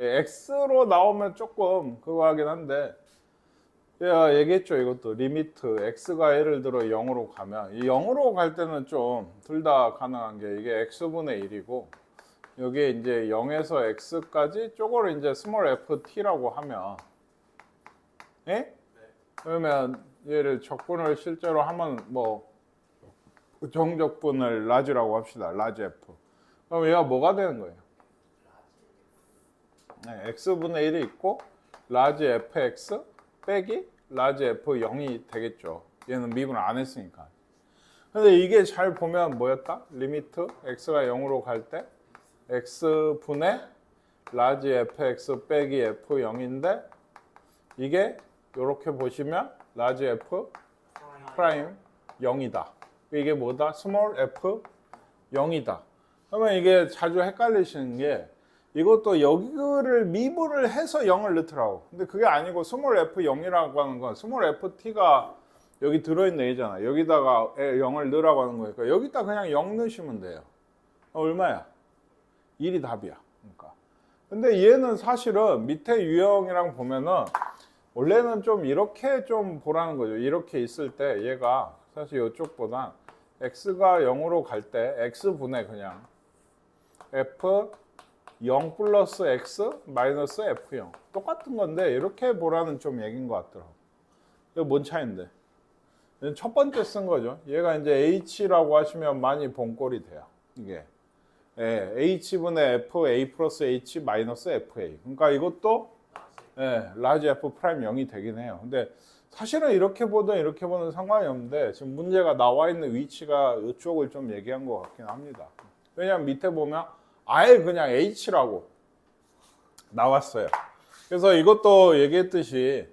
x로 나오면 조금 그거 하긴 한데, 제가 얘기했죠. 이것도 리미트 x가 예를 들어 0으로 가면, 이 0으로 갈 때는 좀 둘 다 가능한 게, 이게 x분의 1이고 여기에 이제 0에서 x까지 쪼거를 이제 스몰 ft라고 하면, 예? 그러면 얘를 적분을 실제로 하면 뭐 정적분을 라지라고 합시다. 라지 f. 그럼 얘가 뭐가 되는 거예요? 네, x분의 1이 있고 라지 fx 빼기 라지 f0이 되겠죠. 얘는 미분을 안 했으니까. 근데 이게 잘 보면 뭐였다? 리미트 x가 0으로 갈 때 x분의 라지 fx 빼기 f0인데, 이게 이렇게 보시면 라지 f 프라임 0이다. 이게 뭐다? 스몰 f 0이다. 그러면 이게 자주 헷갈리시는 게, 이것도 여기를 미분을 해서 0을 넣더라고. 근데 그게 아니고 스몰 f0이라고 하는 건 스몰 ft가 여기 들어있는 애잖아. 여기다가 0을 넣으라고 하는 거니까 여기다 그냥 0 넣으시면 돼요. 얼마야? 1이 답이야. 그러니까. 근데 얘는 사실은 밑에 유형이랑 보면은 원래는 좀 이렇게 좀 보라는 거죠. 이렇게 있을 때 얘가 사실 이쪽보다 x가 0으로 갈 때 x분의 그냥 f 0 플러스 x 마이너스 f0 똑같은 건데 이렇게 보라는 좀 얘기인 것 같더라고. 이거 뭔 차이인데? 첫 번째 쓴 거죠. 얘가 이제 h라고 하시면 많이 본 꼴이 돼요. 이게 h분의 f a 플러스 h 마이너스 fa. 그러니까 이것도 라지 f 프라임 0이 되긴 해요. 근데 사실은 이렇게 보든 이렇게 보든 상관이 없는데, 지금 문제가 나와 있는 위치가 이쪽을 좀 얘기한 것 같긴 합니다. 왜냐면 밑에 보면 아예 그냥 h라고 나왔어요. 그래서 이것도 얘기했듯이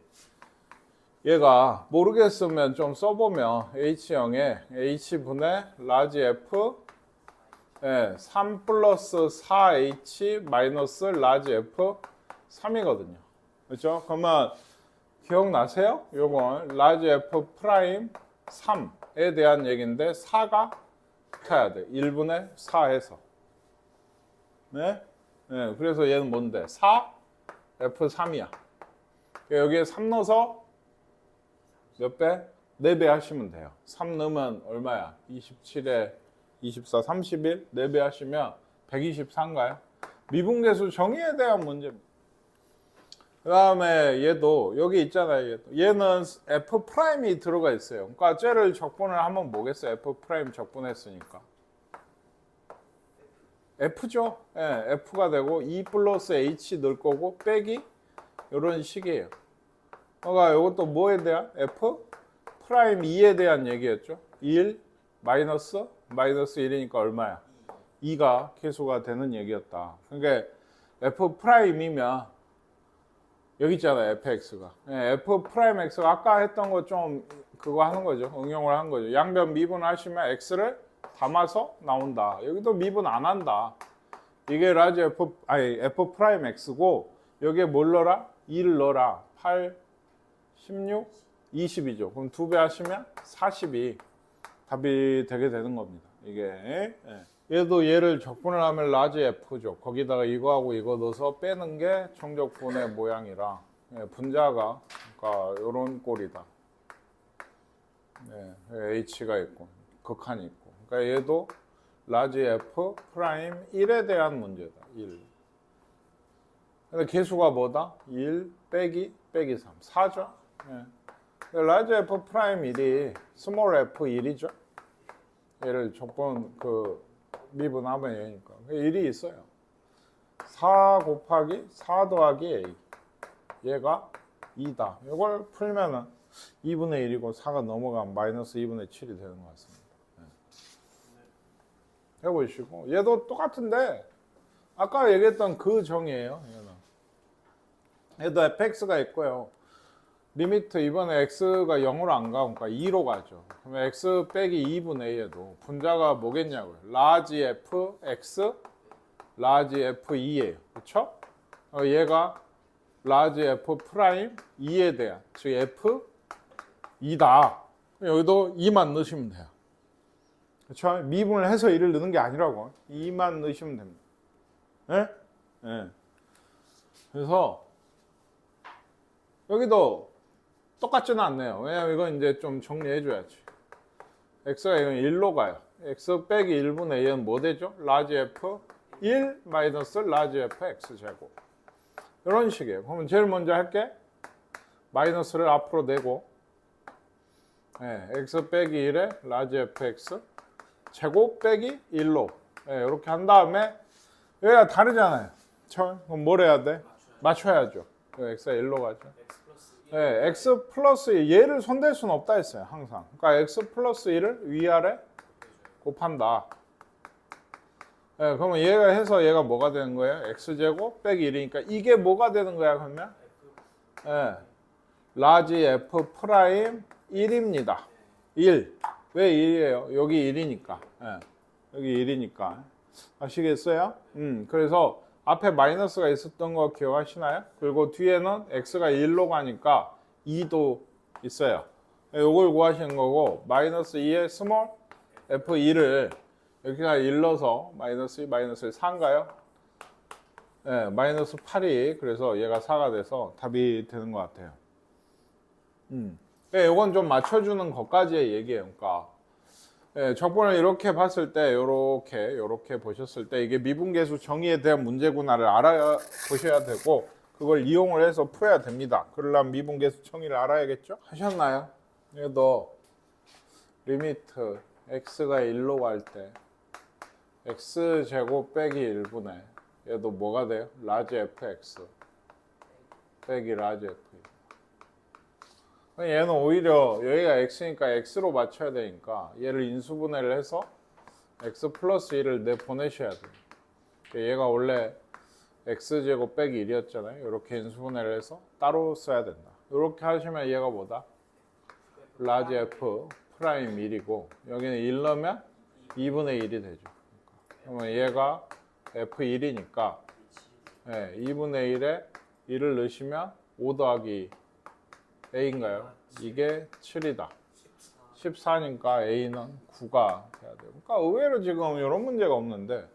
얘가 모르겠으면 좀 써보면 h형에 h분의 라지 f 3 플러스 4h 마이너스 라지 f 3이거든요. 그렇죠? 그러면 기억나세요? 요건 라지 f 프라임 3에 대한 얘기인데 4가 붙어야 돼. 1분의 4 해서. 네? 네, 그래서 얘는 뭔데? 4 f3이야. 여기에 3 넣어서 몇 배? 4배 하시면 돼요. 3 넣으면 얼마야? 27에 24, 31? 4배 하시면 124인가요? 미분계수 정의에 대한 문제입니다. 그 다음에 얘도 여기 있잖아요. 얘는 f 프라임이 들어가 있어요. 그러니까 쟤를 적분을 하면 뭐겠어요? f 프라임 적분했으니까 f죠. f가 되고 2 플러스 h 넣을 거고 빼기 이런 식이에요. 그러니까 이것도 뭐에 대한? f 프라임 2에 대한 얘기였죠. 1 마이너스 1이니까 얼마야? 2가 계수가 되는 얘기였다. 그러니까 f 프라임이면 여기 있잖아요. fx가. f 프라임 x가 아까 했던 거 좀 그거 하는 거죠. 응용을 한 거죠. 양변 미분하시면 x를 담아서 나온다. 여기도 미분 안 한다. 이게 라지 f 프라임 x고 여기에 뭘 넣어라? 2를 넣어라. 8, 16, 20이죠. 그럼 2배 하시면 42 답이 되게 되는 겁니다. 이게 얘도 얘를 적분을 하면 라지 f죠. 거기다가 이거하고 이거 넣어서 빼는 게 정적분의 모양이라 분자가 그러니까 이런 꼴이다. h가 있고 극한이 있고. 그러니까 얘도 라지 f 프라임 1에 대한 문제다. 1. 근데 개수가 뭐다? 1 빼기 3. 4죠. 라지 f 프라임 1이 스몰 f 1이죠. 얘를 적분 미분하면 얘니까 1이 있어요. 4 곱하기 4 더하기 a. 얘가 2다. 이걸 풀면은 2분의 1이고 4가 넘어가면 마이너스 2분의 7이 되는 것 같습니다. 해보시고 얘도 똑같은데 아까 얘기했던 그 정의예요. 얘도 fx가 있고요. 리미트 이번에 x가 0으로 안 가고 그러니까 2로 가죠. 그러면 x 빼기 2분의 1에도 분자가 뭐겠냐고요. 라지 f x 라지 f2예요. 그렇죠? 얘가 라지 f 프라임 2에 대한 즉 f 2다. 여기도 2만 넣으시면 돼요. 그렇죠? 미분을 해서 1을 넣는 게 아니라고 2만 넣으시면 됩니다. 예? 예. 그래서 여기도 똑같지는 않네요. 왜냐면 이건 이제 좀 정리해 줘야지. x가 이건 1로 가요. x 빼기 1분의 2는 뭐 되죠? 라지 f 1 마이너스 라지 f x 제곱. 이런 식이에요. 그러면 제일 먼저 할게. 마이너스를 앞으로 내고 x 빼기 1에 라지 fx 제곱 빼기 1로 이렇게 한 다음에 여기가 다르잖아요. 그럼 뭘 해야 돼? 맞춰야죠. x가 1로 가죠. x 플러스 1, 얘를 손댈 수는 없다 했어요. 항상. 그러니까 x 플러스 1을 위아래 곱한다. 그러면 얘가 해서 얘가 뭐가 되는 거예요? x제곱 빼기 1이니까 이게 뭐가 되는 거야 그러면? 라지 f 프라임 1입니다. 1. 왜 1이에요? 여기 1이니까. 여기 1이니까. 아시겠어요? 그래서 앞에 마이너스가 있었던 거 기억하시나요? 그리고 뒤에는 x가 1로 가니까 2도 있어요. 이걸 구하시는 거고 마이너스 2의 스몰 f2를 여기가 1넣어서 마이너스 2, 마이너스 4인가요? 마이너스 8이 그래서 얘가 4가 돼서 답이 되는 것 같아요. 이건 좀 맞춰주는 것까지의 얘기예요. 그러니까 적분을 이렇게 봤을 때 요렇게 보셨을 때 이게 미분계수 정의에 대한 문제구나를 알아야 보셔야 되고 그걸 이용을 해서 풀어야 됩니다. 그러려면 미분계수 정의를 알아야겠죠? 하셨나요? 얘도 리미트 x가 1로 갈 때 x제곱 빼기 1분의 얘도 뭐가 돼요? 라지 fx 빼기 라지 f. 얘는 오히려 여기가 x니까 x로 맞춰야 되니까 얘를 인수분해를 해서 x 플러스 1을 내보내셔야 돼요. 얘가 원래 x제곱 빼기 1이었잖아요. 이렇게 인수분해를 해서 따로 써야 된다. 이렇게 하시면 얘가 뭐다? 라지 f 프라임 1이고 여기는 1 넣으면 2분의 1이 되죠. 그러면 얘가 f1이니까 2분의 1에 1을 넣으시면 5 더하기 a인가요? 이게 7이다. 14니까 a는 9가 돼야 돼요. 그러니까 의외로 지금 이런 문제가 없는데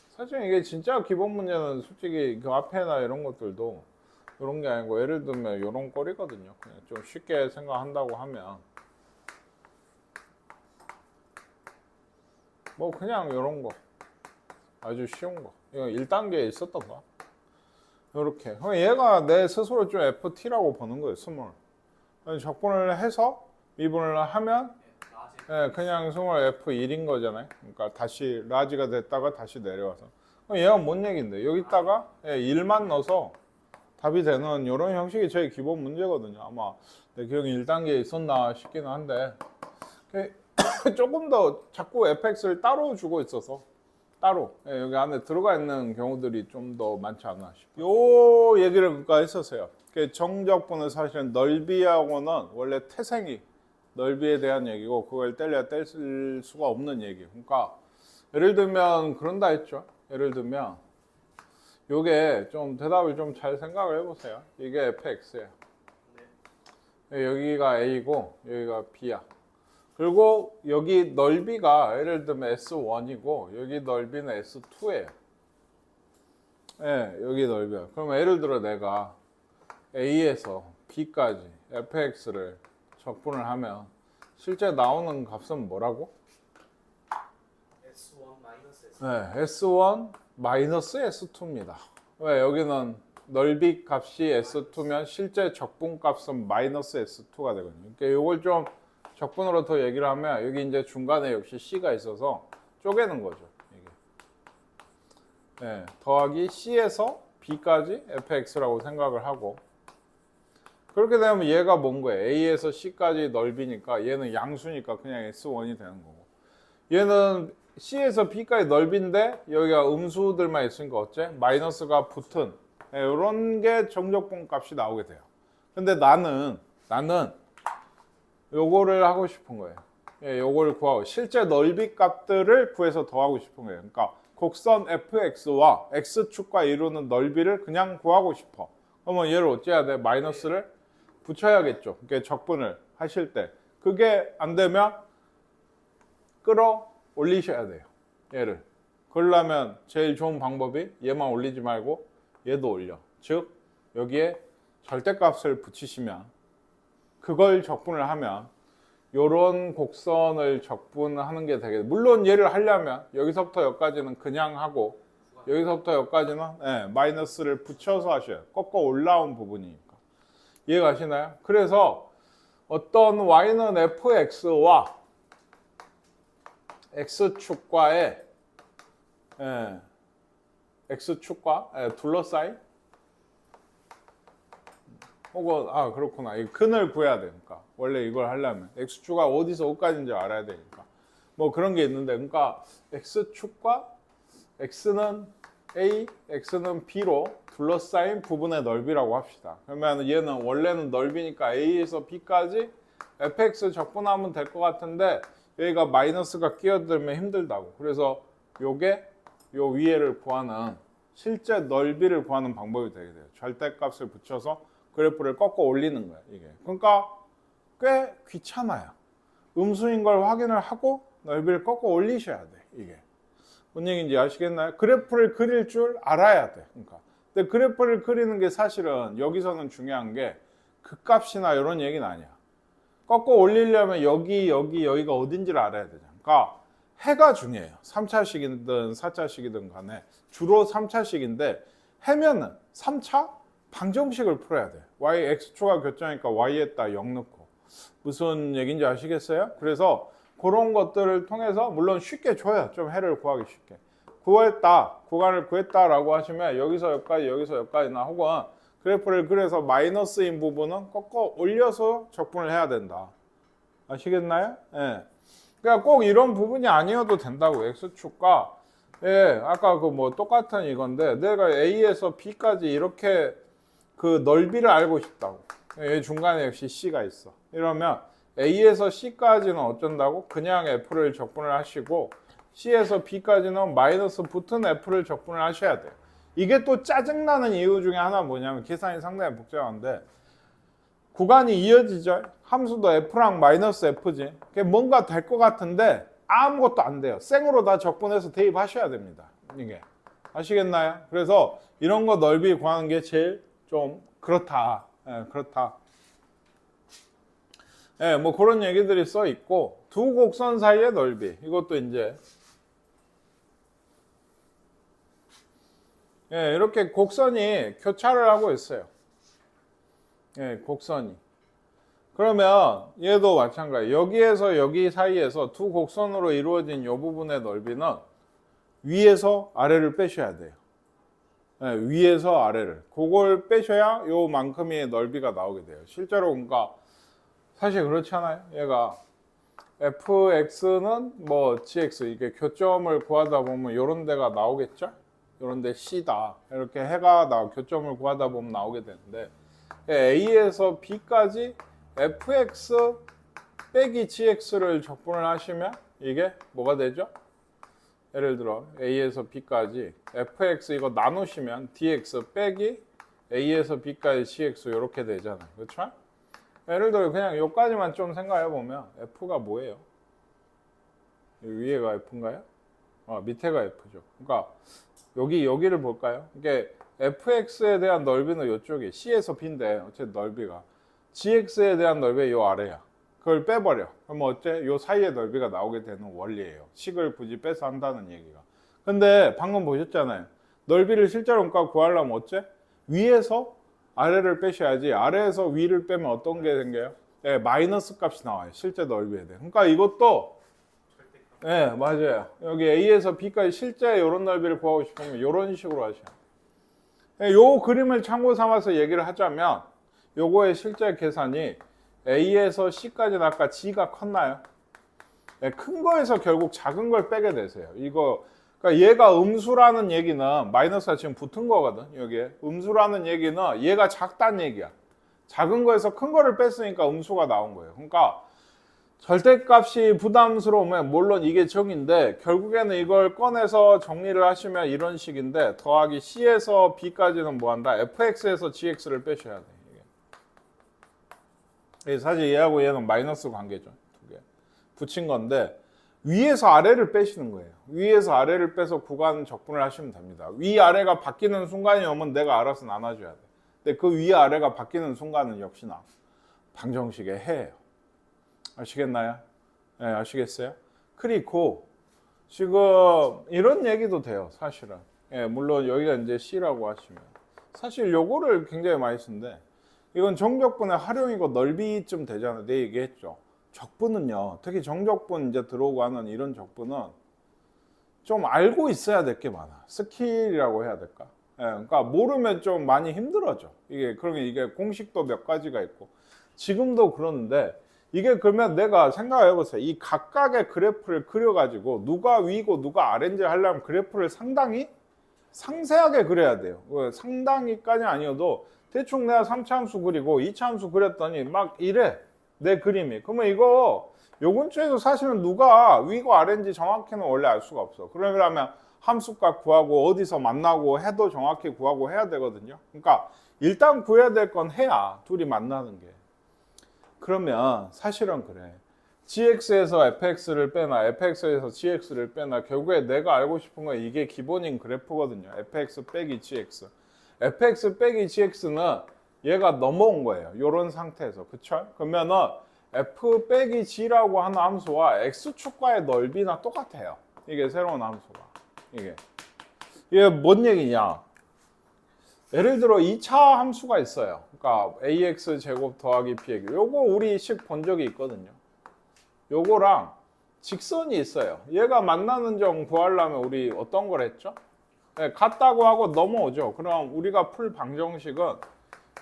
사실 이게 진짜 기본 문제는 솔직히 그 앞에나 이런 것들도 이런 게 아니고 예를 들면 이런 꼴이거든요. 그냥 좀 쉽게 생각한다고 하면 뭐 그냥 이런 거 아주 쉬운 거 이거 1단계에 있었던 거 이렇게 얘가 내 스스로 좀 ft라고 보는 거예요. 스몰 적분을 해서 미분을 하면 그냥 스몰 f1인 거잖아요. 그러니까 다시 라지가 됐다가 다시 내려와서 그럼 얘가 뭔 얘기인데 여기다가 1만 넣어서 답이 되는 이런 형식이 제일 기본 문제거든요. 아마 내 기억에 1단계에 있었나 싶기는 한데 조금 더 자꾸 fx를 따로 주고 있어서 따로 여기 안에 들어가 있는 경우들이 좀 더 많지 않나 싶어요. 요 얘기를 그러니까 했었어요. 정적분은 사실은 넓이하고는 원래 태생이 넓이에 대한 얘기고 그걸 뗄래야 뗄 수가 없는 얘기. 그러니까 예를 들면 그런다 했죠. 예를 들면 요게 좀 대답을 좀 잘 생각을 해보세요. 이게 fx예요. 여기가 a고 여기가 b야. 그리고 여기 넓이가 예를 들면 S1이고 여기 넓이는 S2예요. 여기 넓이야. 그럼 예를 들어 내가 A에서 B까지 fx를 적분을 하면 실제 나오는 값은 뭐라고? S1 마이너스 S2입니다. 왜? 여기는 넓이 값이 S2면 실제 적분 값은 마이너스 S2가 되거든요. 그러니까 이걸 좀 적분으로 더 얘기를 하면 여기 이제 중간에 역시 C가 있어서 쪼개는 거죠. 이게. 더하기 C에서 B까지 fx라고 생각을 하고 그렇게 되면 얘가 뭔 거예요? A에서 C까지 넓이니까 얘는 양수니까 그냥 S1이 되는 거고 얘는 C에서 B까지 넓이인데 여기가 음수들만 있으니까 어째? 마이너스가 붙은 이런 게 정적분 값이 나오게 돼요. 근데 나는 요거를 하고 싶은 거예요. 요거를 구하고 실제 넓이 값들을 구해서 더하고 싶은 거예요. 그러니까 곡선 fx와 x축과 이루는 넓이를 그냥 구하고 싶어. 그러면 얘를 어찌해야 돼? 마이너스를 붙여야겠죠. 그게 적분을 하실 때. 그게 안 되면 끌어올리셔야 돼요. 얘를. 그러려면 제일 좋은 방법이 얘만 올리지 말고 얘도 올려. 즉 여기에 절대값을 붙이시면 그걸 적분을 하면 요런 곡선을 적분하는 게 되겠죠. 물론 얘를 하려면 여기서부터 여기까지는 그냥 하고 여기서부터 여기까지는 마이너스를 붙여서 하셔요. 꺾어 올라온 부분이니까. 이해가시나요? 그래서 어떤 y는 fx와 x축과의 x축과 둘러싸인 혹은 그렇구나. 이 근을 구해야 되니까 원래 이걸 하려면 x축가 어디서 어디까지인지 알아야 되니까 뭐 그런 게 있는데 그러니까 x축과 x는 a, x는 b로 둘러싸인 부분의 넓이라고 합시다. 그러면 얘는 원래는 넓이니까 a에서 b까지 fx 적분하면 될 것 같은데 여기가 마이너스가 끼어들면 힘들다고. 그래서 요게 요 위에를 구하는 실제 넓이를 구하는 방법이 되게 돼요. 절대값을 붙여서 그래프를 꺾어 올리는 거야, 이게. 그러니까 꽤 귀찮아요. 음수인 걸 확인을 하고 넓이를 꺾어 올리셔야 돼, 이게. 뭔 얘기인지 아시겠나요? 그래프를 그릴 줄 알아야 돼. 그러니까. 근데 그래프를 그리는 게 사실은 여기서는 중요한 게 극값이나 이런 얘기는 아니야. 꺾어 올리려면 여기가 어딘지를 알아야 되잖아. 그러니까 해가 중요해요. 3차식이든 4차식이든 간에 주로 3차식인데 해면은 3차 방정식을 풀어야 돼. y x축과 교점이니까 y에다 0 넣고. 무슨 얘기인지 아시겠어요? 그래서 그런 것들을 통해서 물론 쉽게 줘요. 좀 해를 구하기 쉽게. 구했다, 구간을 구했다라고 하시면 여기서 여기까지나 혹은 그래프를 그려서 마이너스인 부분은 꺾어 올려서 적분을 해야 된다. 아시겠나요? 예. 그러니까 꼭 이런 부분이 아니어도 된다고. x축과 아까 그 뭐 똑같은 이건데 내가 a에서 b까지 이렇게 그 넓이를 알고 싶다고. 여기 중간에 역시 c가 있어. 이러면 a에서 c까지는 어쩐다고? 그냥 f를 적분을 하시고 c에서 b까지는 마이너스 붙은 f를 적분을 하셔야 돼요. 이게 또 짜증나는 이유 중에 하나 뭐냐면 계산이 상당히 복잡한데 구간이 이어지죠. 함수도 f랑 마이너스 f지. 그게 뭔가 될 것 같은데 아무것도 안 돼요. 생으로 다 적분해서 대입하셔야 됩니다. 이게. 아시겠나요? 그래서 이런 거 넓이 구하는 게 제일 좀 그렇다. 그렇다. 뭐 그런 얘기들이 써 있고 두 곡선 사이의 넓이 이것도 이제 이렇게 곡선이 교차를 하고 있어요. 곡선이. 그러면 얘도 마찬가지. 여기에서 여기 사이에서 두 곡선으로 이루어진 이 부분의 넓이는 위에서 아래를 빼셔야 돼요. 위에서 아래를. 그걸 빼셔야 요만큼의 넓이가 나오게 돼요. 실제로 그러니까 사실 그렇잖아요. 얘가 fx는 뭐 gx 이게 교점을 구하다 보면 이런 데가 나오겠죠? 이런 데 C다. 이렇게 해가 교점을 구하다 보면 나오게 되는데 A에서 B까지 fx 빼기 gx를 적분을 하시면 이게 뭐가 되죠? 예를 들어 A에서 B까지 fx 이거 나누시면 dx 빼기 A에서 B까지 gx 이렇게 되잖아요. 그렇죠? 예를 들어 그냥 여기까지만 좀 생각해 보면 f가 뭐예요? 위에가 f인가요? 밑에가 f죠. 그러니까 여기를 볼까요? 이게 fx에 대한 넓이는 이쪽이 C에서 B인데 어쨌든 넓이가 gx에 대한 넓이가 요 아래야. 그걸 빼버려. 그러면 어째? 요 사이의 넓이가 나오게 되는 원리예요. 식을 굳이 빼서 한다는 얘기가. 근데 방금 보셨잖아요. 넓이를 실제로 구하려면 어째? 위에서 아래를 빼셔야지. 아래에서 위를 빼면 어떤 게 생겨요? 마이너스 값이 나와요. 실제 넓이에 대해. 그러니까 이것도 맞아요. 여기 A에서 B까지 실제 이런 넓이를 구하고 싶으면 이런 식으로 하셔요. 요 그림을 참고 삼아서 얘기를 하자면 요거의 실제 계산이 A에서 C까지는 아까 G가 컸나요? 큰 거에서 결국 작은 걸 빼게 되세요. 그러니까 얘가 음수라는 얘기는 마이너스가 지금 붙은 거거든. 여기에 음수라는 얘기는 얘가 작다는 얘기야. 작은 거에서 큰 거를 뺐으니까 음수가 나온 거예요. 그러니까 절대값이 부담스러우면 물론 이게 정인데 결국에는 이걸 꺼내서 정리를 하시면 이런 식인데 더하기 C에서 B까지는 뭐한다? fx에서 gx를 빼셔야 돼. 이게 사실 얘하고 얘는 마이너스 관계죠. 두 개. 붙인 건데 위에서 아래를 빼시는 거예요. 위에서 아래를 빼서 구간 적분을 하시면 됩니다. 위아래가 바뀌는 순간이 오면 내가 알아서 나눠줘야 돼. 근데 그 위아래가 바뀌는 순간은 역시나 방정식의 해예요. 아시겠나요? 네, 아시겠어요? 그리고 지금 이런 얘기도 돼요, 사실은. 예, 물론 여기가 이제 C라고 하시면 사실 요거를 굉장히 많이 쓰는데 이건 정적분의 활용이고 넓이쯤 되잖아요. 내 얘기했죠. 적분은요, 특히 정적분 이제 들어오고 하는 이런 적분은 좀 알고 있어야 될 게 많아. 스킬이라고 해야 될까? 예, 그러니까 모르면 좀 많이 힘들어져. 그러면 이게 공식도 몇 가지가 있고 지금도 그러는데 이게 그러면 내가 생각해 보세요. 이 각각의 그래프를 그려가지고 누가 위고 누가 아래인지 하려면 그래프를 상당히 상세하게 그려야 돼요. 상당히까지 아니어도 대충 내가 3차 함수 그리고 2차 함수 그렸더니 막 이래. 내 그림이. 그러면 이거 요 근처에서 사실은 누가 위고 아래인지 정확히는 원래 알 수가 없어. 그러려면 함수값 구하고 어디서 만나고 해도 정확히 구하고 해야 되거든요. 그러니까 일단 구해야 될 건 해야 둘이 만나는 게. 그러면 사실은 그래. gx에서 fx를 빼나 fx에서 gx를 빼나 결국에 내가 알고 싶은 건 이게 기본인 그래프거든요. fx 빼기 gx. fx 빼기 gx는 얘가 넘어온 거예요. 이런 상태에서. 그쵸? 그러면은 f 빼기 g라고 하는 함수와 x축과의 넓이나 똑같아요. 이게 새로운 함수가. 이게 뭔 얘기냐? 예를 들어 2차 함수가 있어요. 그러니까 ax 제곱 더하기 bx. 요거 우리 식 본 적이 있거든요. 요거랑 직선이 있어요. 얘가 만나는 점 구하려면 우리 어떤 걸 했죠? 네, 같다고 하고 넘어오죠. 그럼 우리가 풀 방정식은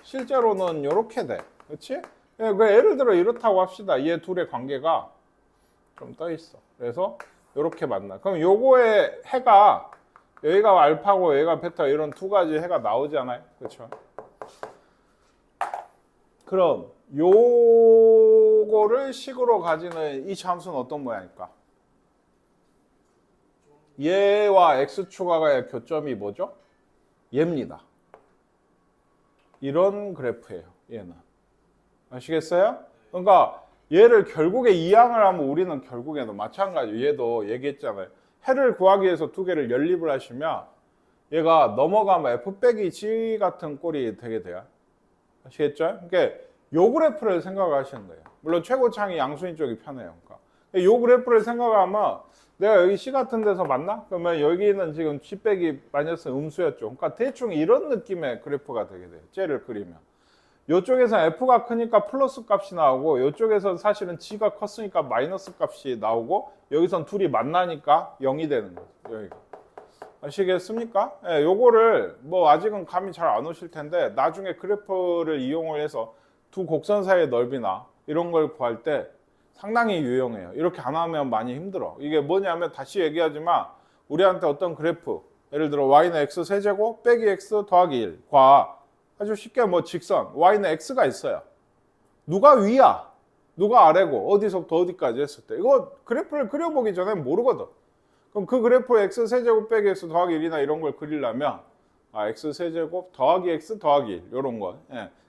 실제로는 이렇게 돼. 그렇지? 네, 예를 들어 이렇다고 합시다. 얘 둘의 관계가 좀 떠 있어. 그래서 이렇게 만나. 그럼 요거의 해가 여기가 알파고 여기가 베타 이런 두 가지 해가 나오잖아요. 그렇죠? 그럼 요거를 식으로 가지는 이 함수는 어떤 모양일까? 얘와 x축과의 교점이 뭐죠? 얘입니다. 이런 그래프예요. 얘는. 아시겠어요? 그러니까 얘를 결국에 이항을 하면 우리는 결국에는 마찬가지예요. 얘도 얘기했잖아요. 해를 구하기 위해서 두 개를 연립을 하시면 얘가 넘어가면 f 빼기 g 같은 꼴이 되게 돼요. 아시겠죠? 그러니까 요 그래프를 생각하시는 거예요. 물론 최고창이 양수인 쪽이 편해요. 그러니까 요 그래프를 생각하면 내가 여기 C 같은 데서 맞나? 그러면 여기는 지금 G 빼기 마이너스 음수였죠. 그러니까 대충 이런 느낌의 그래프가 되게 돼요. 쟤를 그리면. 이쪽에서 F가 크니까 플러스 값이 나오고 이쪽에서 사실은 G가 컸으니까 마이너스 값이 나오고 여기선 둘이 만나니까 0이 되는 거죠. 여기가. 아시겠습니까? 예, 요거를 뭐 아직은 감이 잘 안 오실 텐데 나중에 그래프를 이용을 해서 두 곡선 사이의 넓이나 이런 걸 구할 때 상당히 유용해요. 이렇게 안 하면 많이 힘들어. 이게 뭐냐면 다시 얘기하지만 우리한테 어떤 그래프 예를 들어 y는 x 세제곱 빼기 x 더하기 1과 아주 쉽게 뭐 직선 y는 x가 있어요. 누가 위야? 누가 아래고 어디서부터 어디까지 했을 때 이거 그래프를 그려보기 전에 모르거든. 그럼 그 그래프 x 세제곱 빼기 x 더하기 1이나 이런 걸 그리려면 x 세제곱 더하기 x 더하기 1 이런 거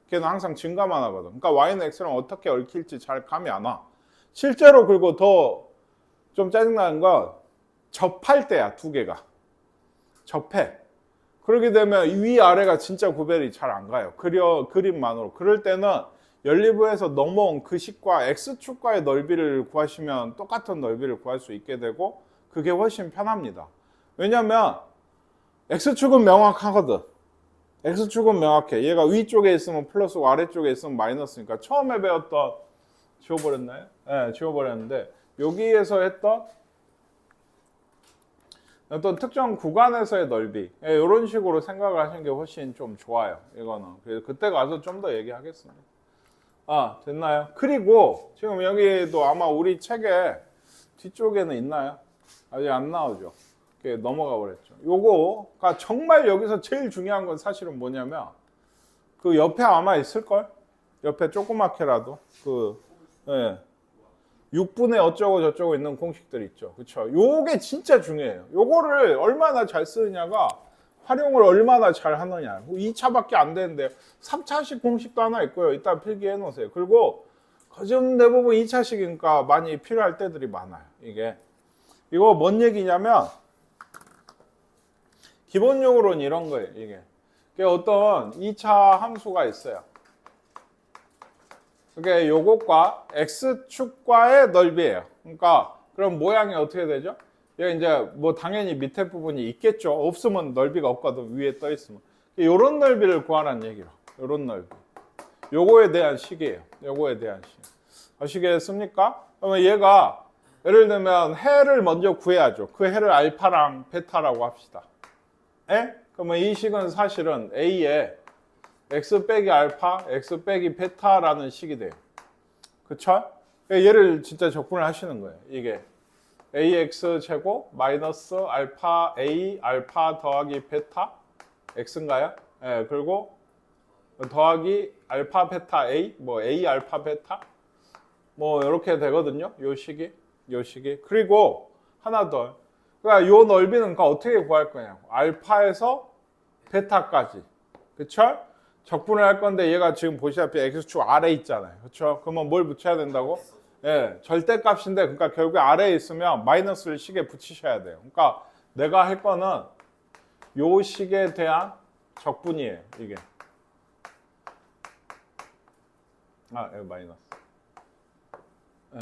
걔는 항상 증가만 하거든. 그러니까 y는 x랑 어떻게 얽힐지 잘 감이 안 와. 실제로 그리고 더 좀 짜증나는 건 접할 때야. 두 개가 접해. 그렇게 되면 위아래가 진짜 구별이 잘 안 가요. 그림만으로. 그럴 때는 연립부에서 넘어온 그 식과 x축과의 넓이를 구하시면 똑같은 넓이를 구할 수 있게 되고 그게 훨씬 편합니다. 왜냐면 x축은 명확하거든. x축은 명확해. 얘가 위쪽에 있으면 플러스고 아래쪽에 있으면 마이너스니까 처음에 배웠던 지워버렸나요? 네, 지워버렸는데 여기에서 했던 어떤 특정 구간에서의 넓이 이런 식으로 생각을 하시는 게 훨씬 좀 좋아요. 이거는 그래서 그때 가서 좀 더 얘기하겠습니다. 됐나요? 그리고 지금 여기도 아마 우리 책에 뒤쪽에는 있나요? 아직 안 나오죠. 넘어가 버렸죠. 요거가 정말 여기서 제일 중요한 건 사실은 뭐냐면 그 옆에 아마 있을걸? 옆에 조그맣게라도 6분의 어쩌고 저쩌고 있는 공식들 있죠. 그쵸? 요게 진짜 중요해요. 요거를 얼마나 잘 쓰느냐가 활용을 얼마나 잘 하느냐. 2차밖에 안 되는데 3차식 공식도 하나 있고요. 이따 필기해 놓으세요. 그리고 거진 대부분 2차식이니까 많이 필요할 때들이 많아요. 이거 뭔 얘기냐면 기본적으로는 이런 거예요. 어떤 2차 함수가 있어요. 그게 요것과 x축과의 넓이에요. 그러니까 그럼 모양이 어떻게 되죠? 얘 이제 뭐 당연히 밑에 부분이 있겠죠. 없으면 넓이가 없거든. 위에 떠 있으면. 요런 넓이를 구하라는 얘기로. 요런 넓이. 요거에 대한 식이에요. 요거에 대한 식. 아시겠습니까? 그러면 얘가 예를 들면 해를 먼저 구해야죠. 그 해를 알파랑 베타라고 합시다. 에? 그러면 이 식은 사실은 A에 x 빼기 알파, x 빼기 베타라는 식이 돼요. 그쵸? 얘를 진짜 적분을 하시는 거예요. 이게 ax 제곱 마이너스 알파 a 알파 더하기 베타 x인가요? 예, 그리고 더하기 알파 베타 a 뭐 a 알파 베타 뭐 이렇게 되거든요. 요 식이 그리고 하나 더. 그러니까 요 넓이는 그러니까 어떻게 구할 거냐고. 알파에서 베타까지. 그쵸? 적분을 할 건데 얘가 지금 보시다시피 x축 아래에 있잖아요. 그렇죠? 그러면 뭘 붙여야 된다고? 예, 절대값인데 그러니까 결국에 아래에 있으면 마이너스를 식에 붙이셔야 돼요. 그러니까 내가 할 거는 요 식에 대한 적분이에요. 이게. 여기 마이너스. 예.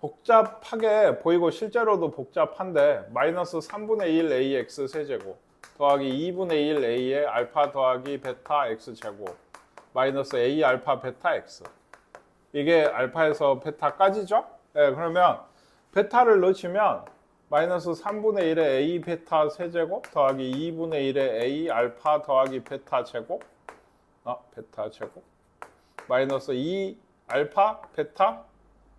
복잡하게 보이고 실제로도 복잡한데 마이너스 3분의 1 ax 세제곱 더하기 2분의 1 a의 알파 더하기 베타 x 제곱 마이너스 a 알파 베타 x 이게 알파에서 베타까지죠? 네, 그러면 베타를 넣으시면 마이너스 3분의 1의 a 베타 세제곱 더하기 2분의 1의 a 알파 더하기 베타 제곱 베타 제곱 마이너스 2 알파 베타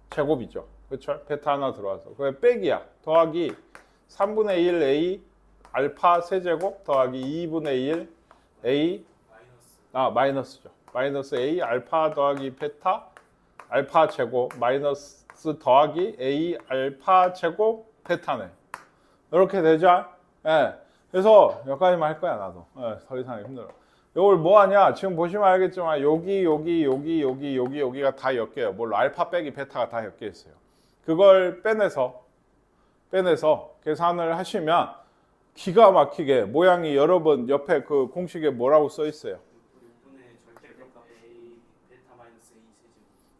제곱이죠. 그렇죠? 베타 하나 들어와서 그게 빼기야. 더하기 3분의 1 a 알파 세제곱 더하기 2분의 1 a 마이너스죠. 마이너스 a 알파 더하기 베타 알파 제곱 마이너스 더하기 a 알파 제곱 베타네. 이렇게 되죠? 예. 그래서 여기까지만 할 거야 나도. 더 이상 힘들어. 이걸 뭐 하냐? 지금 보시면 알겠지만 여기가 다 엮여요. 뭘로 알파 빼기 베타가 다 엮여 있어요. 그걸 빼내서 계산을 하시면 기가 막히게 모양이 여러 번 옆에 그 공식에 뭐라고 써 있어요.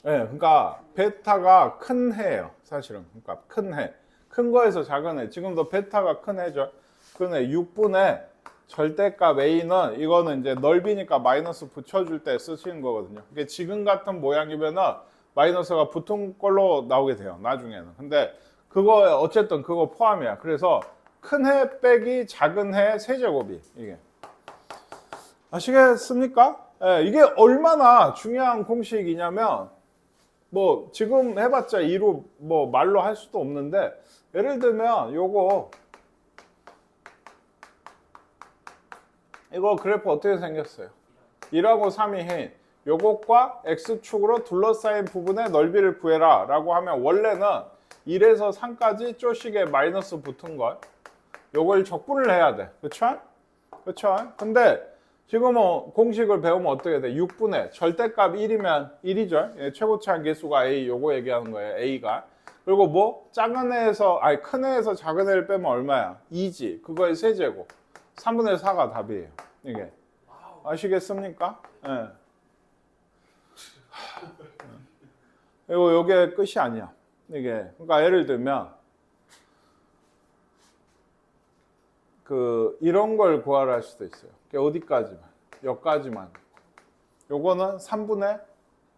네, 그러니까 베타가 큰 해예요. 사실은. 그러니까 큰 해. 큰 거에서 작은 해. 지금도 베타가 큰 해죠. 큰 해. 6분의 절대값 a는 이거는 이제 넓이니까 마이너스 붙여줄 때 쓰시는 거거든요. 이게 지금 같은 모양이면은 마이너스가 붙은 걸로 나오게 돼요. 나중에는. 근데 그거 어쨌든 그거 포함이야. 그래서 큰 해 빼기 작은 해 세제곱이 이게. 아시겠습니까? 예, 이게 얼마나 중요한 공식이냐면 뭐 지금 해봤자 2로 뭐 말로 할 수도 없는데 예를 들면 이거 그래프 어떻게 생겼어요? 1하고 3이 해. 요것과 x축으로 둘러싸인 부분의 넓이를 구해라 라고 하면 원래는 1에서 3까지 쪼식에 마이너스 붙은 걸 요걸 적분을 해야 돼. 그쵸? 근데 지금 공식을 배우면 어떻게 돼? 6분의 절대값 1이면 1이죠. 최고차항 계수가 a 요거 얘기하는 거예요. a가. 그리고 뭐 작은 애에서 큰 애에서 작은 애를 빼면 얼마야? 2지. 그거의 세제곱. 3분의 4가 답이에요. 이게. 아시겠습니까? 예. 그리고 요게 끝이 아니야. 이게. 그러니까 예를 들면 이런 걸 구하라 할 수도 있어요. 어디까지만? 여기까지만. 요거는 3분의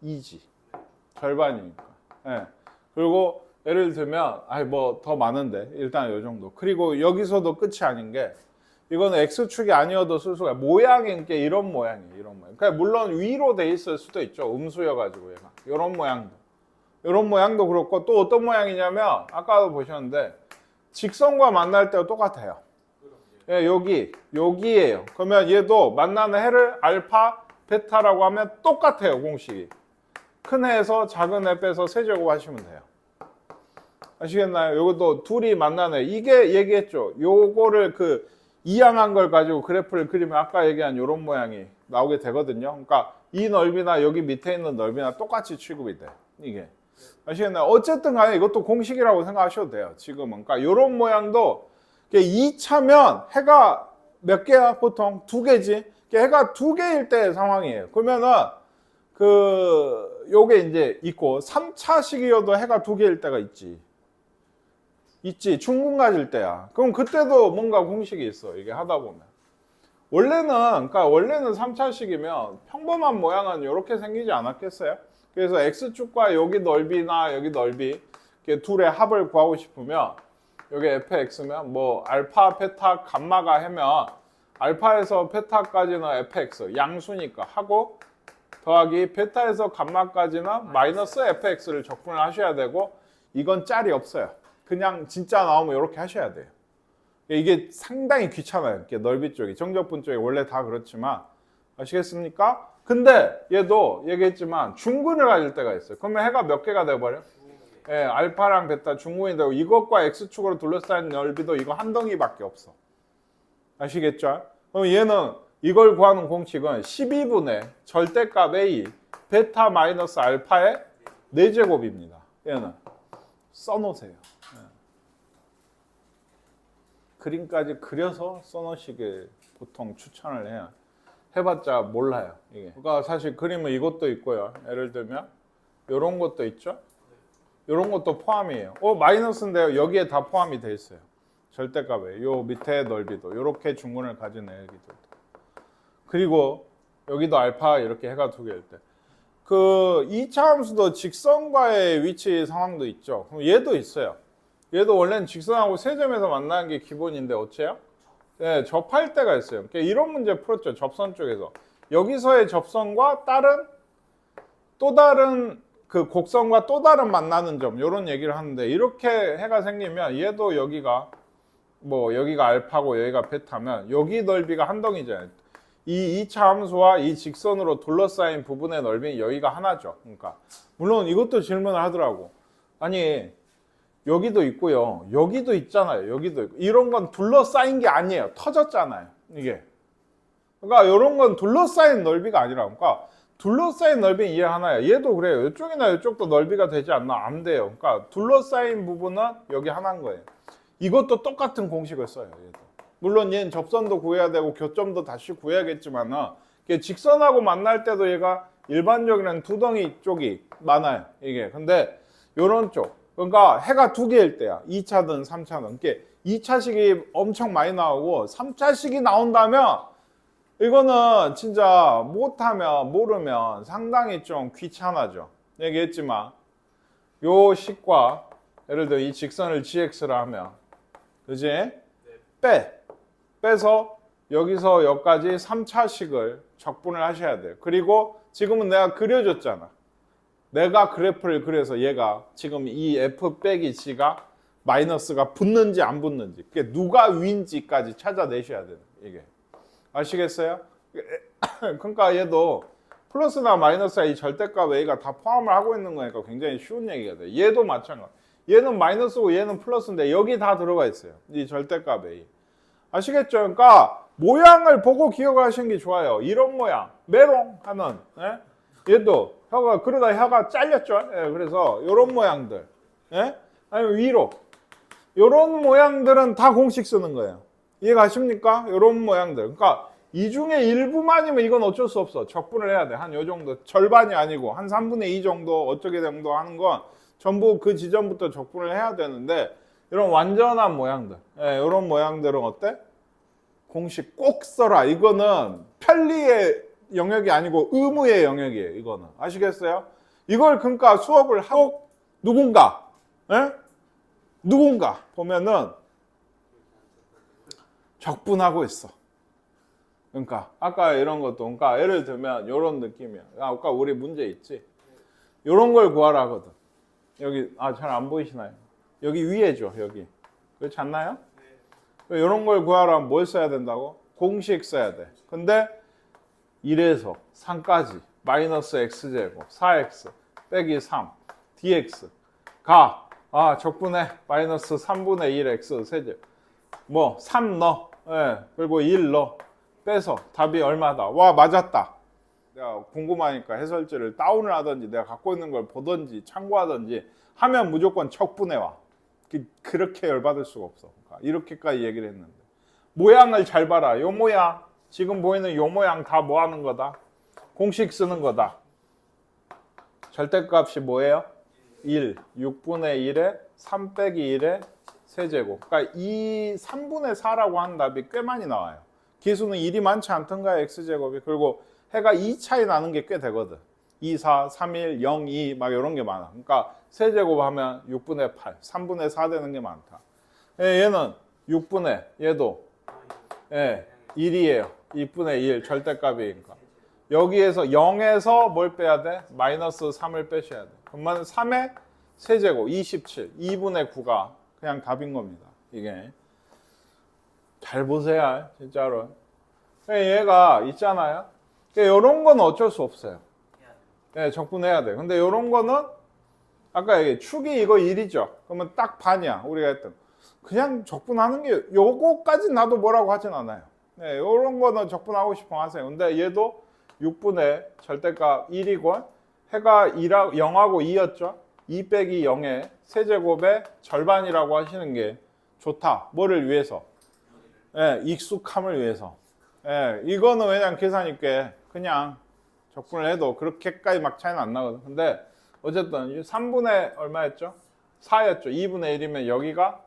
2지. 절반이니까. 예. 그리고 예를 들면 뭐 더 많은데 일단 요 정도. 그리고 여기서도 끝이 아닌 게 이거는 x축이 아니어도 쓸 수가 모양인 게 이런 모양이에요. 이런 모양. 그러니까 물론 위로 돼 있을 수도 있죠. 음수여 가지고 얘가. 이런 모양도 그렇고 또 어떤 모양이냐면 아까도 보셨는데 직선과 만날 때와 똑같아요. 예, 여기에요. 그러면 얘도 만나는 해를 알파 베타라고 하면 똑같아요. 공식이. 큰 해에서 작은 해 빼서 세제곱 하시면 돼요. 아시겠나요? 요것도 둘이 만나는 이게 얘기했죠. 요거를 이항한 걸 가지고 그래프를 그리면 아까 얘기한 요런 모양이 나오게 되거든요. 그러니까 이 넓이나 여기 밑에 있는 넓이나 똑같이 취급이 돼. 이게. 아시겠나요? 어쨌든 간에 이것도 공식이라고 생각하셔도 돼요. 지금은. 그러니까 요런 모양도 2차면 해가 몇 개야? 보통 두 개지. 해가 두 개일 때 상황이에요. 그러면은 요게 이제 있고 3차 시기여도 해가 두 개일 때가 있지. 중군 가질 때야. 그럼 그때도 뭔가 공식이 있어. 이게 하다 보면. 원래는 3차 시기면 평범한 모양은 이렇게 생기지 않았겠어요? 그래서 X축과 여기 넓이나 여기 넓이 이렇게 둘의 합을 구하고 싶으면 여기 fx면 뭐 알파, 베타, 감마가 하면 알파에서 베타까지는 fx 양수니까 하고 더하기 베타에서 감마까지는 마이너스 fx를 적분을 하셔야 되고 이건 짤이 없어요. 그냥 진짜 나오면 이렇게 하셔야 돼요. 이게 상당히 귀찮아요. 이렇게 넓이 쪽이 정적분 쪽이 원래 다 그렇지만 아시겠습니까? 근데 얘도 얘기했지만 중근을 가질 때가 있어요. 그러면 해가 몇 개가 돼버려? 예, 알파랑 베타 중근이 되고 이것과 x축으로 둘러싸인 넓이도 이거 한 덩이밖에 없어. 아시겠죠? 그럼 얘는 이걸 구하는 공식은 12분의 절대값 a 베타 마이너스 알파의 4제곱입니다. 얘는 써놓으세요. 그림까지 그려서 써놓으시길 보통 추천을 해요. 해봤자 몰라요. 이게. 그러니까 사실 그림은 이것도 있고요. 예를 들면 이런 것도 있죠. 이런 것도 포함이에요. 마이너스인데요. 여기에 다 포함이 돼 있어요. 절대값에 요 밑에 넓이도 이렇게 중근을 가진 애기들도. 그리고 여기도 알파 이렇게 해가 두 개일 때. 그 2차 함수도 직선과의 위치 상황도 있죠. 그럼 얘도 있어요. 얘도 원래는 직선하고 세점에서 만나는 게 기본인데 어째요? 네, 접할 때가 있어요. 이런 문제 풀었죠. 접선 쪽에서. 여기서의 접선과 또 다른 그 곡선과 또 다른 만나는 점 이런 얘기를 하는데 이렇게 해가 생기면 얘도 여기가 알파고 여기가 베타면 여기 넓이가 한 덩이잖아요. 이 2차 함수와 이 직선으로 둘러싸인 부분의 넓이는 여기가 하나죠. 그러니까 물론 이것도 질문을 하더라고. 아니 여기도 있고요. 여기도 있잖아요. 여기도 있고. 이런 건 둘러싸인 게 아니에요. 터졌잖아요. 이게. 그러니까 이런 건 둘러싸인 넓이가 아니라 그러니까 둘러싸인 넓이는 이해 하나예요. 얘도 그래요. 이쪽이나 이쪽도 넓이가 되지 않나? 안 돼요. 그러니까 둘러싸인 부분은 여기 하나인 거예요. 이것도 똑같은 공식을 써요. 얘도. 물론 얘는 접선도 구해야 되고 교점도 다시 구해야겠지만 직선하고 만날 때도 얘가 일반적인 두 덩이 쪽이 많아요. 이게. 근데 이런 쪽. 그러니까 해가 두 개일 때야. 2차든 3차든. 2차식이 엄청 많이 나오고 3차식이 나온다면 이거는 진짜 모르면 상당히 좀 귀찮아져. 얘기했지만 요 식과 예를 들어 이 직선을 gx라 하면 그지? 빼서 여기서 여기까지 3차식을 적분을 하셔야 돼요. 그리고 지금은 내가 그려줬잖아. 내가 그래프를 그려서 얘가 지금 이 f 빼기 g가 마이너스가 붙는지 안 붙는지 그게 누가 위인지까지 찾아내셔야 돼요. 이게 아시겠어요? 그러니까 얘도 플러스나 마이너스나 이 절대값 a가 다 포함을 하고 있는 거니까 굉장히 쉬운 얘기가 돼요. 얘도 마찬가지. 얘는 마이너스고 얘는 플러스인데 여기 다 들어가 있어요. 이 절대값 a. 아시겠죠? 그러니까 모양을 보고 기억을 하시는 게 좋아요. 이런 모양, 메롱 하는 얘도 그러다 혀가 잘렸죠. 그래서 이런 모양들, 아니면 위로 이런 모양들은 다 공식 쓰는 거예요. 이해가십니까? 이런 모양들. 그러니까 이 중에 일부만이면 이건 어쩔 수 없어. 적분을 해야 돼. 한 요 정도 절반이 아니고 한 3분의 2 정도 어쩌게 정도 하는 건 전부 그 지점부터 적분을 해야 되는데 이런 완전한 모양들, 이런 모양들은 어때? 공식 꼭 써라. 이거는 편리의 영역이 아니고 의무의 영역이에요. 이거는 아시겠어요? 이걸 그러니까 수업을 하고 누군가 보면은 적분하고 있어. 그러니까 아까 이런 것도 그러니까 예를 들면 이런 느낌이야. 아까 우리 문제 있지? 이런 걸 구하라 하거든. 여기 잘 안 보이시나요? 여기 위에죠. 여기 그렇지 않나요? 이런 걸 구하라 하면 뭘 써야 된다고? 공식 써야 돼. 근데 1에서 3까지 마이너스 x제곱 4x 빼기 3 dx 적분해 마이너스 3분의 1x 세제곱 3 넣어. 그리고 1 넣어. 빼서 답이 얼마다? 와 맞았다. 내가 궁금하니까 해설지를 다운을 하든지 내가 갖고 있는 걸 보든지 참고하든지 하면 무조건 적분해 와. 그렇게 열받을 수가 없어. 그러니까 이렇게까지 얘기를 했는데 모양을 잘 봐라. 요 모양, 지금 보이는 요 모양 다 뭐 하는 거다? 공식 쓰는 거다. 절대값이 뭐예요? 1, 6분의 1에 3 빼기 1의 세제곱. 그러니까 이 3분의 4라고 하는 답이 꽤 많이 나와요. 기수는 1이 많지 않던가 x제곱이. 그리고 해가 2 차이 나는 게 꽤 되거든. 2, 4, 3, 1, 0, 2 막 이런 게 많아. 그러니까 세제곱 하면 6분의 8, 3분의 4 되는 게 많다. 얘는 6분의, 얘도 1이에요. 2분의 1 절대값이니까. 여기에서 0에서 뭘 빼야 돼? 마이너스 3을 빼셔야 돼. 그러면 3의 세제곱 27, 2분의 9가 그냥 답인 겁니다. 이게 잘 보세요, 진짜로. 얘가 있잖아요. 이런 건 어쩔 수 없어요. 적분해야 돼. 근데 이런 거는 아까 얘기 축이 이거 1이죠. 그러면 딱 반이야. 우리가 했던. 그냥 적분하는 게 요거까지 나도 뭐라고 하진 않아요. 이런 거는 적분하고 싶으면 하세요. 근데 얘도 6분의 절대값 1이고 해가 0하고 2였죠. 2 빼기 0의 세제곱의 절반이라고 하시는 게 좋다. 뭐를 위해서? 익숙함을 위해서. 이거는 왜냐면 계산이 꽤 그냥 적분을 해도 그렇게까지 막 차이는 안 나거든. 근데 어쨌든 3분의 얼마였죠? 4였죠. 2분의 1이면 여기가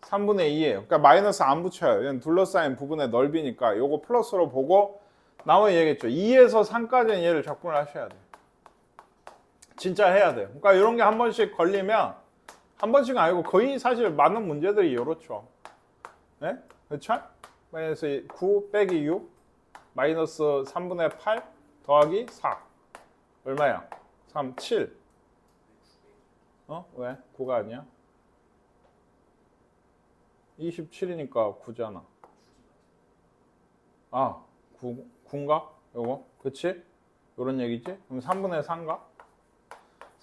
3분의 2예요. 그러니까 마이너스 안 붙여요. 얘는 둘러싸인 부분의 넓이니까 요거 플러스로 보고 나머지 얘기했죠. 2에서 3까지는 얘를 적분을 하셔야 돼요. 진짜 해야 돼요. 그러니까 이런 게 한 번씩 걸리면 한 번씩은 아니고 거의 사실 많은 문제들이 이렇죠. 네? 그렇죠? 마이너스 9 빼기 6 마이너스 3분의 8 더하기 4 얼마야? 3, 7 왜? 9가 아니야? 27이니까 9잖아. 9인가? 요거? 그치? 요런 얘기지? 그럼 3분의 4인가?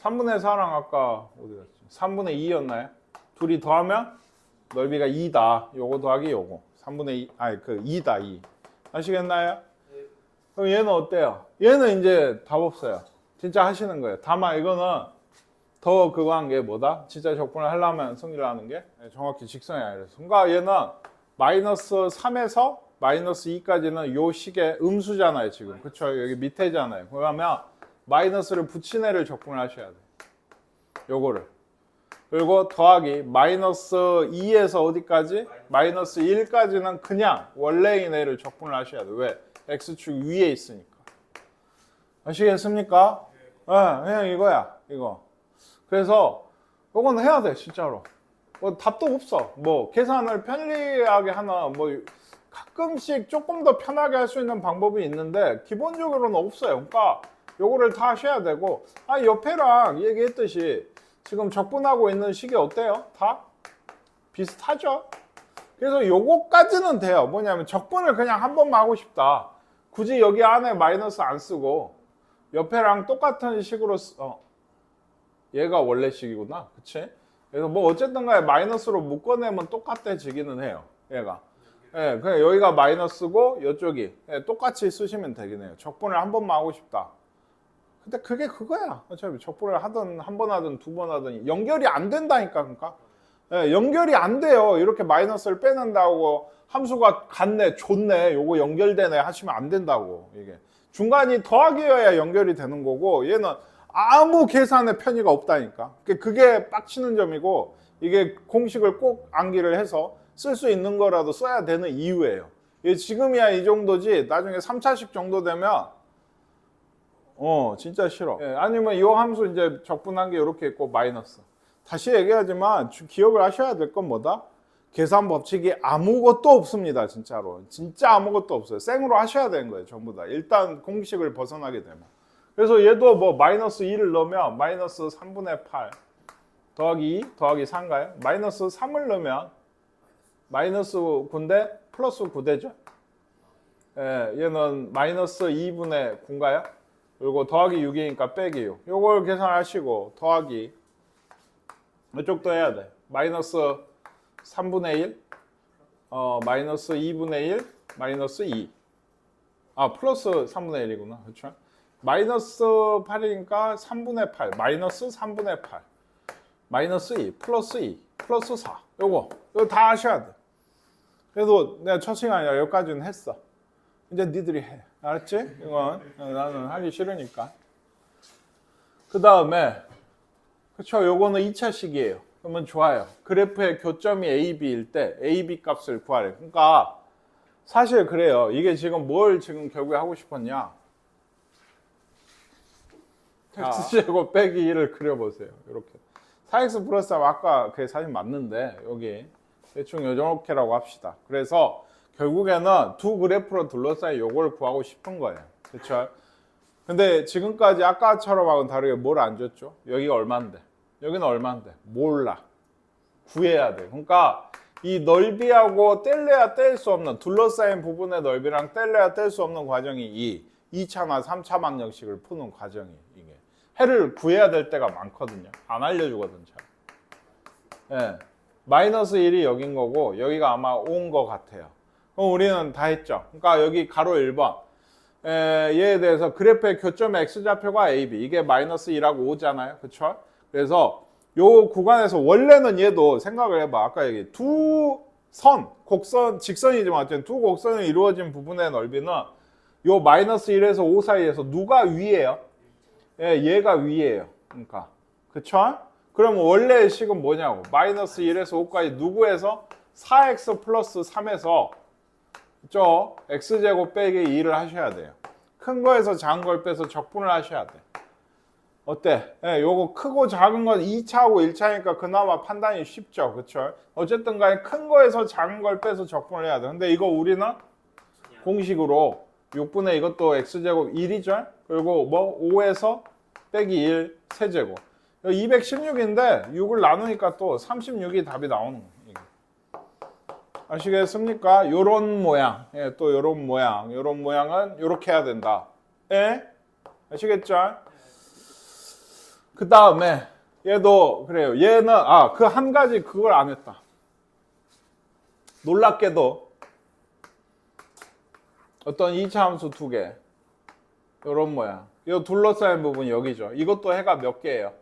3분의 4랑 아까 어디 갔지? 3분의 2였나요? 둘이 더하면 넓이가 2다. 요거 더하기 요거. 3분의 2, 2다, 2. 아시겠나요? 그럼 얘는 어때요? 얘는 이제 답 없어요. 진짜 하시는 거예요. 다만 이거는 더 그거 한 게 뭐다? 진짜 적분을 하려면 성질을 하는 게 정확히 직선이 아니라. 그러니까 얘는 마이너스 3에서 마이너스 2까지는 요 식의 음수잖아요, 지금. 그쵸? 여기 밑에잖아요. 그러면 마이너스를 붙인 애를 적분을 하셔야 돼요. 요거를. 그리고 더하기 마이너스 2에서 어디까지? 마이너스 1까지는 그냥 원래인 애를 적분을 하셔야 돼요. 왜? x축 위에 있으니까. 아시겠습니까? 그냥 이거야, 이거. 그래서 이건 해야 돼, 진짜로. 뭐 답도 없어. 뭐 계산을 편리하게 하나, 뭐 가끔씩 조금 더 편하게 할 수 있는 방법이 있는데 기본적으로는 없어요. 그러니까 요거를 다 하셔야 되고, 옆에랑 얘기했듯이 지금 적분하고 있는 식이 어때요? 다 비슷하죠? 그래서 요거까지는 돼요. 뭐냐면 적분을 그냥 한 번만 하고 싶다. 굳이 여기 안에 마이너스 안 쓰고 옆에랑 똑같은 식으로 얘가 원래 식이구나. 그치? 그래서 뭐 어쨌든 간에 마이너스로 묶어내면 똑같아지기는 해요. 얘가. 그냥 여기가 마이너스고 이쪽이 똑같이 쓰시면 되긴 해요. 적분을 한 번만 하고 싶다. 근데 그게 그거야. 어차피 적분을 하든 한 번 하든 두 번 하든 연결이 안 된다니까. 그러니까 연결이 안 돼요. 이렇게 마이너스를 빼낸다고 함수가 같네, 좋네, 요거 연결되네 하시면 안 된다고. 이게 중간이 더하기여야 연결이 되는 거고 얘는 아무 계산의 편의가 없다니까. 그게 빡치는 점이고 이게 공식을 꼭 암기를 해서 쓸 수 있는 거라도 써야 되는 이유예요. 지금이야 이 정도지 나중에 3차식 정도 되면 진짜 싫어. 아니면 이 함수 이제 적분한 게 이렇게 있고 마이너스. 다시 얘기하지만 기억을 하셔야 될 건 뭐다? 계산 법칙이 아무것도 없습니다. 진짜로. 진짜 아무것도 없어요. 생으로 하셔야 되는 거예요. 전부 다. 일단 공식을 벗어나게 되면. 그래서 얘도 뭐 마이너스 2를 넣으면 마이너스 3분의 8 더하기 2 더하기 4인가요? 마이너스 3을 넣으면 마이너스 9인데 플러스 9되죠? 얘는 마이너스 2분의 9인가요? 그리고 더하기 6이니까 빼기 6. 요걸 계산하시고 더하기 이쪽도 해야 돼. 마이너스 3분의 1 마이너스 2분의 1 마이너스 2 플러스 3분의 1이구나. 그렇죠? 마이너스 8이니까 3분의 8 마이너스 3분의 8 마이너스 2 플러스 2 플러스 4 요거 다 하셔야 돼. 그래도 내가 첫 시간이라 여기까지는 했어. 이제 니들이 해. 알았지? 이건 나는 하기 싫으니까. 그 다음에 그쵸, 요거는 2차식이에요. 그러면 좋아요. 그래프의 교점이 A, B일 때 A, B 값을 구하래. 그러니까 사실 그래요. 이게 지금 뭘 지금 결국에 하고 싶었냐? x제곱 빼기 1을 그려보세요. 이렇게 4x 플러스 하면 아까 그게 사실 맞는데 여기 대충 요렇게라고 합시다. 그래서 결국에는 두 그래프로 둘러싸인 요걸 구하고 싶은 거예요. 그렇죠? 근데 지금까지 아까처럼하고는 다르게 뭘 안 줬죠? 여기가 얼만데? 여기는 얼만데? 몰라. 구해야 돼. 그러니까 이 넓이하고 뗄래야 뗄 수 없는, 둘러싸인 부분의 넓이랑 뗄래야 뗄 수 없는 과정이 이 2차나 3차 방정식을 푸는 과정이 이게. 해를 구해야 될 때가 많거든요. 안 알려주거든 잘. 예. 마이너스 1이 여긴 거고 여기가 아마 5인 것 같아요. 그럼 우리는 다 했죠. 그러니까 여기 가로 1번 얘에 대해서 그래프의 교점의 x좌표가 AB 이게 마이너스 2라고 오잖아요. 그쵸? 그래서 요 구간에서 원래는 얘도 생각을 해봐. 아까 얘기 두 선, 곡선, 직선이지만 어쨌든 두 곡선이 이루어진 부분의 넓이는 요 마이너스 1에서 5 사이에서 누가 위에요? 예, 얘가 위에요. 그러니까 그쵸? 그럼 원래의 식은 뭐냐고? 마이너스 1에서 5까지 누구에서? 4x 플러스 3에서 저 x제곱 빼기 2를 하셔야 돼요. 큰 거에서 작은 걸 빼서 적분을 하셔야 돼. 어때? 예, 요거 크고 작은 건 2차하고 1차니까 그나마 판단이 쉽죠. 그쵸? 어쨌든 간에 큰 거에서 작은 걸 빼서 적분을 해야 돼. 근데 이거 우리는 공식으로 6분의 이것도 x제곱 1이죠? 그리고 뭐 5에서 빼기 1 세제곱. 216인데 6을 나누니까 또 36이 답이 나오는 거예요. 아시겠습니까? 요런 모양. 예, 또 요런 모양. 요런 모양은 요렇게 해야 된다. 예? 아시겠죠? 그 다음에 얘도 그래요. 얘는 그 한 가지 그걸 안 했다. 놀랍게도 어떤 2차 함수 두 개. 요런 모양. 이 둘러싸인 부분이 여기죠. 이것도 해가 몇 개예요?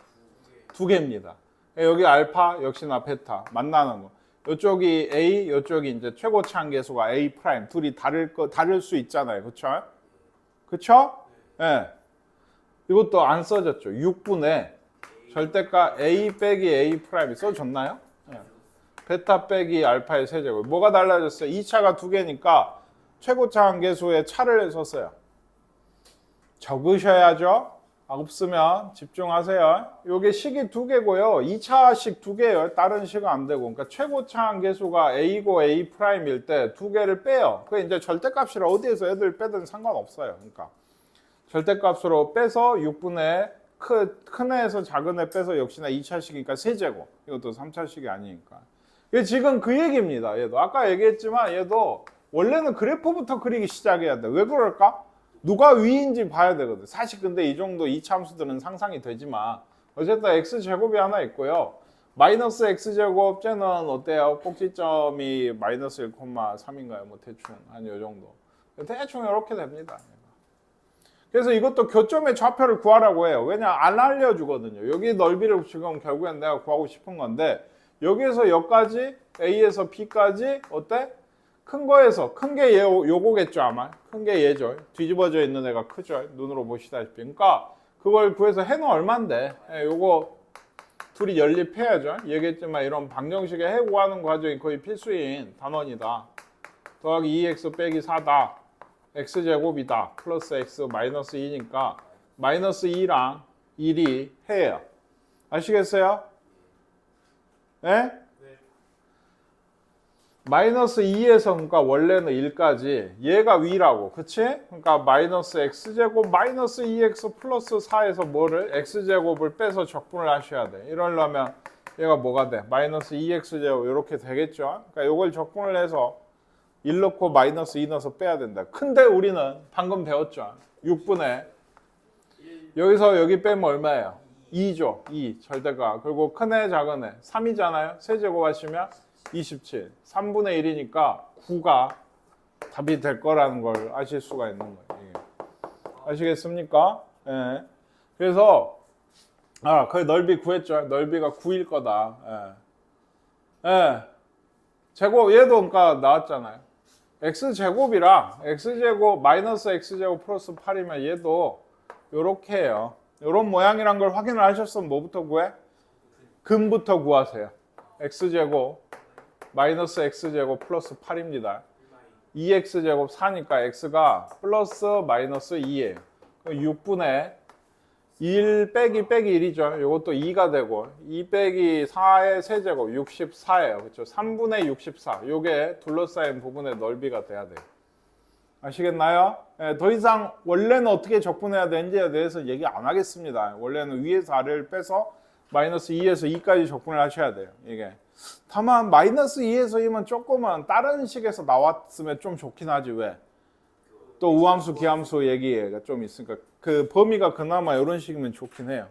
두 개입니다. 여기 알파 역시나 베타 만나는 거. 이쪽이 A, 이쪽이 이제 최고치 한계수가 A 프라임. 둘이 다를 수 있잖아요. 그쵸? 그쵸? 예. 네. 이것도 안 써졌죠. 6분의 절대값 A 빼기 A 프라임이 써졌나요? 네. 베타 빼기 알파의 세제곱. 뭐가 달라졌어요? 2차가 두 개니까 최고치 한계수의 차를 썼어요. 적으셔야죠. 없으면 집중하세요. 요게 식이 두 개고요. 2차식 두 개예요. 다른 식은 안 되고. 그러니까 최고차 한계수가 A고 A 프라임일 때 두 개를 빼요. 그게 이제 절대값이라 어디에서 애들 빼든 상관없어요. 그러니까 절대값으로 빼서 6분의 큰 애에서 작은 애 빼서 역시나 2차식이니까 세제곱. 이것도 3차식이 아니니까. 이게 지금 그 얘기입니다. 얘도 아까 얘기했지만 얘도 원래는 그래프부터 그리기 시작해야 돼. 왜 그럴까? 누가 위인지 봐야 되거든. 사실 근데 이 정도 2차 함수들은 상상이 되지만 어쨌든 x제곱이 하나 있고요. 마이너스 x제곱 쟤는 어때요? 꼭지점이 마이너스 1,3인가요? 뭐 대충 한 요 정도. 대충 이렇게 됩니다. 그래서 이것도 교점의 좌표를 구하라고 해요. 왜냐 안 알려주거든요. 여기 넓이를 지금 결국엔 내가 구하고 싶은 건데 여기에서 여기까지 A에서 B까지 어때? 큰 거에서 큰 게 요거겠죠 아마. 큰 게 얘죠. 뒤집어져 있는 애가 크죠. 눈으로 보시다시피. 그러니까 그걸 구해서 해는 얼만데 요거 둘이 연립해야죠. 얘기했지만 이런 방정식에 해 구하는 과정이 거의 필수인 단원이다. 더하기 2x 빼기 4다. x제곱이다. 플러스 x 마이너스 2니까 마이너스 2랑 1이 해예요. 아시겠어요? 네? 마이너스 2에서 그러니까 원래는 1까지 얘가 위라고 그치? 그러니까 마이너스 x제곱 마이너스 2x 플러스 4에서 뭐를? x제곱을 빼서 적분을 하셔야 돼. 이러려면 얘가 뭐가 돼? 마이너스 2x제곱 이렇게 되겠죠? 그러니까 이걸 적분을 해서 1 넣고 마이너스 2 넣어서 빼야 된다. 근데 우리는 방금 배웠죠? 6분의 여기서 여기 빼면 얼마예요? 2죠. 2 절대값. 그리고 큰애 작은 애 3이잖아요. 세제곱 하시면 27. 3분의 1이니까 9가 답이 될 거라는 걸 아실 수가 있는 거예요. 아시겠습니까? 예. 그래서 그 넓이 구했죠. 넓이가 9일 거다. 예. 예. 제곱 얘도 그러니까 나왔잖아요. x제곱이랑 x제곱 마이너스 x제곱 플러스 8이면 얘도 요렇게 해요. 요런 모양이란 걸 확인을 하셨으면 뭐부터 구해? 근부터 구하세요. x제곱 마이너스 x제곱 플러스 8입니다. 2x제곱 4니까 x가 플러스 마이너스 2예요. 6분의 1 빼기 1이죠. 이것도 2가 되고 2 빼기 4의 세제곱 64예요. 그렇죠? 3분의 64. 요게 둘러싸인 부분의 넓이가 돼야 돼요. 아시겠나요? 네, 더 이상 원래는 어떻게 적분해야 되는지에 대해서 얘기 안 하겠습니다. 원래는 위에서 아래를 빼서 마이너스 2에서 2까지 적분을 하셔야 돼요. 이게. 다만 마이너스 2에서 2면 조금은 다른 식에서 나왔으면 좀 좋긴 하지. 왜? 또 우함수, 기함수 얘기가 좀 있으니까 그 범위가 그나마 이런 식이면 좋긴 해요.